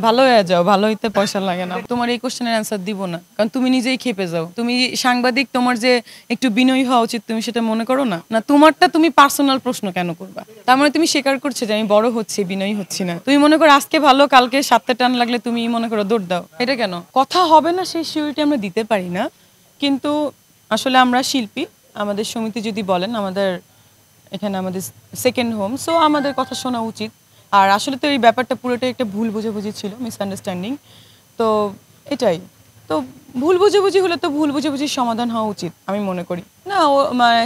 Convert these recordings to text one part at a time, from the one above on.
ভালো হয়ে যাও, ভালো হইতে পয়সা লাগে না। তোমার এই কোশ্চেনের অ্যান্সার দিব না, কারণ তুমি নিজেই খেপে যাও। তুমি সাংবাদিক, তোমার যে একটু বিনয়ী হওয়া উচিত, তুমি সেটা মনে করো না। না, তোমারটা তুমি পার্সোনাল প্রশ্ন কেন করবা? তার মানে তুমি স্বীকার করছো যে আমি বড় হচ্ছি, বিনয়ী হচ্ছি না। তুমি মনে করো আজকে ভালো, কালকে সাতটা টান লাগলে তুমি মনে করো দৌড় দাও। এটা কেন? কথা হবে না সেই সিউরিটি আমরা দিতে পারি না, কিন্তু আসলে আমরা শিল্পী। আমাদের সমিতি যদি বলেন, আমাদের এখানে আমাদের সেকেন্ড হোম, সো আমাদের কথা শোনা উচিত। আর আসলে তো এই ব্যাপারটা পুরোটাই একটা ভুল বোঝাবুঝি ছিল, মিসআন্ডারস্ট্যান্ডিং। তো এটাই তো, ভুল বোঝাবুঝি হলে তো ভুল বোঝাবুঝির সমাধান হওয়া উচিত আমি মনে করি। না, ও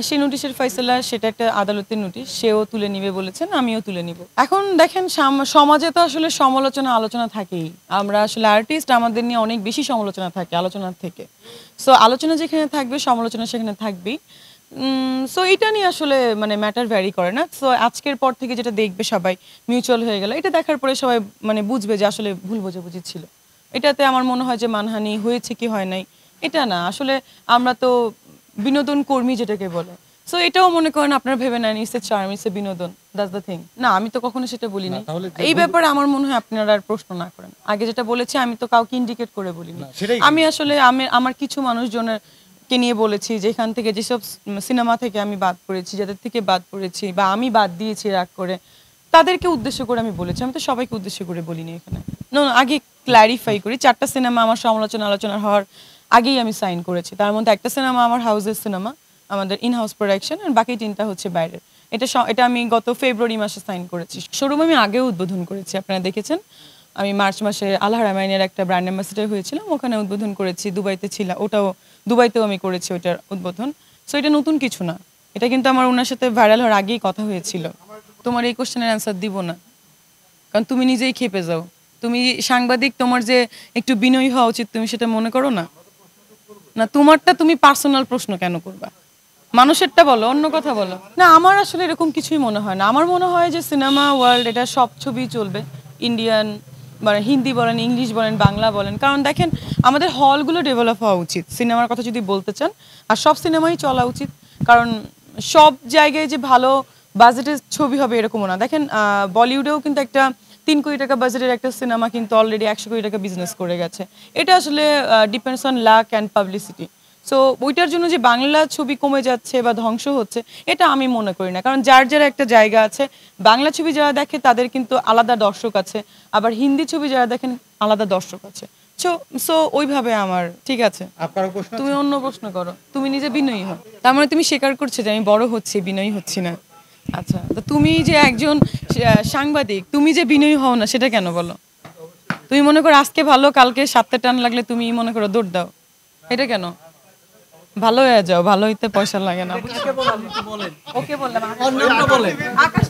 সেই নোটিশের ফয়সালা, সেটা একটা আদালতের নোটিশ, সেও তুলে নিবে বলেছেন, আমিও তুলে নিব। এখন দেখেন, সমাজে তো আসলে সমালোচনা আলোচনা থাকেই। আমরা আসলে আর্টিস্ট, আমাদের নিয়ে অনেক বেশি সমালোচনা থাকে আলোচনার থেকে। সো আলোচনা যেখানে থাকবে, সমালোচনা সেখানে থাকবেই। সো এটা নিয়ে আসলে মানে ম্যাটার ভ্যারি করে না। সো আজকের পর থেকে যেটা দেখবে সবাই, মিউচুয়াল হয়ে গেল, এটা দেখার পরে সবাই মানে বুঝবে যে আসলে ভুল বোঝাবুঝি ছিল। এটাতে আমার মনে হয় যে মানহানি হয়েছে কি হয় নাই এটা না, আসলে আমরা তো বিনোদন কর্মী যেটাকে বলে। সো এটাও মনে করেন আপনারা ভেবে নেন it's a charm, it's a বিনোদন, দ্যাটস দ্য থিং। না, আমি তো কখনো সেটা বলিনি। এই ব্যাপারে আমার মনে হয় আপনারা আর প্রশ্ন না করেন। আগে যেটা বলেছি, আমি তো কাউকে ইন্ডিকেট করে বলিনি। আমি আসলে আমার কিছু মানুষজনের কে নিয়ে বলেছি, যেখান থেকে যেসব সিনেমা থেকে আমি বাদ পড়েছি, যাদের থেকে বাদ পড়েছি বা আমি বাদ দিয়েছি রাগ করে, তাদেরকে উদ্দেশ্য করে আমি বলেছি। আমি তো সবাইকে উদ্দেশ্য করে বলিনি এখানে। না, আগে ক্ল্যারিফাই করি, 4টা সিনেমা আমার সমালোচনা আলোচনা হওয়ার আগেই আমি সাইন করেছি। তার মধ্যে একটা সিনেমা আমার হাউসের সিনেমা, আমাদের ইন হাউস প্রোডাকশন, আর বাকি 3টা হচ্ছে বাইরের। এটা আমি গত ফেব্রুয়ারি মাসে সাইন করেছি। শোরুম আমি আগেও উদ্বোধন করেছি, আপনারা দেখেছেন। আমি মার্চ মাসে আল্লাহ রামায়ণের একটা ব্র্যান্ড অ্যাম্বাসেডর হয়েছিলাম, ওখানে উদ্বোধন করেছি। দুবাইতে ছিলাম, দুবাইতেও আমি করেছি ওইটার উদ্বোধন। সো এটা নতুন কিছু না, এটা কিন্তু আমার ওনার সাথে ভাইরাল হওয়ার আগেই কথা হয়েছিল। তোমার এই কোশ্চেনের অ্যান্সার দিব না, কারণ তুমি নিজেই খেপে যাও। তুমি সাংবাদিক, তোমার যে একটু বিনয়ী হওয়া উচিত, তুমি সেটা মনে করো না। না, তোমারটা তুমি পার্সোনাল প্রশ্ন কেন করবা? মানুষেরটা বলো, অন্য কথা বলো না। আমার আসলে এরকম কিছুই মনে হয় না। আমার মনে হয় যে সিনেমা ওয়ার্ল্ড, এটা সব ছবি চলবে, ইন্ডিয়ান মানে হিন্দি বলেন, ইংলিশ বলেন, বাংলা বলেন। কারণ দেখেন, আমাদের হলগুলো ডেভেলপ হওয়া উচিত সিনেমার কথা যদি বলতে চান, আর সব সিনেমাই চলা উচিত। কারণ সব জায়গায় যে ভালো বাজেটের ছবি হবে এরকমও না। দেখেন বলিউডেও কিন্তু একটা 3 কোটি টাকা বাজেটের একটা সিনেমা কিন্তু অলরেডি 100 কোটি টাকা বিজনেস করে গেছে। এটা আসলে depends on luck and publicity. So ওইটার জন্য যে বাংলা ছবি কমে যাচ্ছে বা ধ্বংস হচ্ছে, এটা আমি মনে করি না। কারণ যার যার একটা জায়গা আছে, বাংলা ছবি যারা দেখে তাদের কিন্তু আলাদা দর্শক আছে, আবার হিন্দি ছবি যারা দেখেন আলাদা দর্শক আছে। সো ওইভাবে আমার ঠিক আছে। তুমি অন্য প্রশ্ন করো, তুমি নিজে বিনয়ী হও। তার মানে তুমি স্বীকার করছো যে আমি বড় হচ্ছি, বিনয়ী হচ্ছি না। আচ্ছা, তো তুমি যে একজন সাংবাদিক, তুমি যে বিনয়ী হও না, সেটা কেন বলো? তুমি মনে করো আজকে ভালো, কালকে সাতটা টান লাগলে তুমি মনে করো দৌড় দাও। এটা কেন? ভালো হয়ে যাও, ভালো হইতে পয়সা লাগে না। ওকে বললাম, আকাশ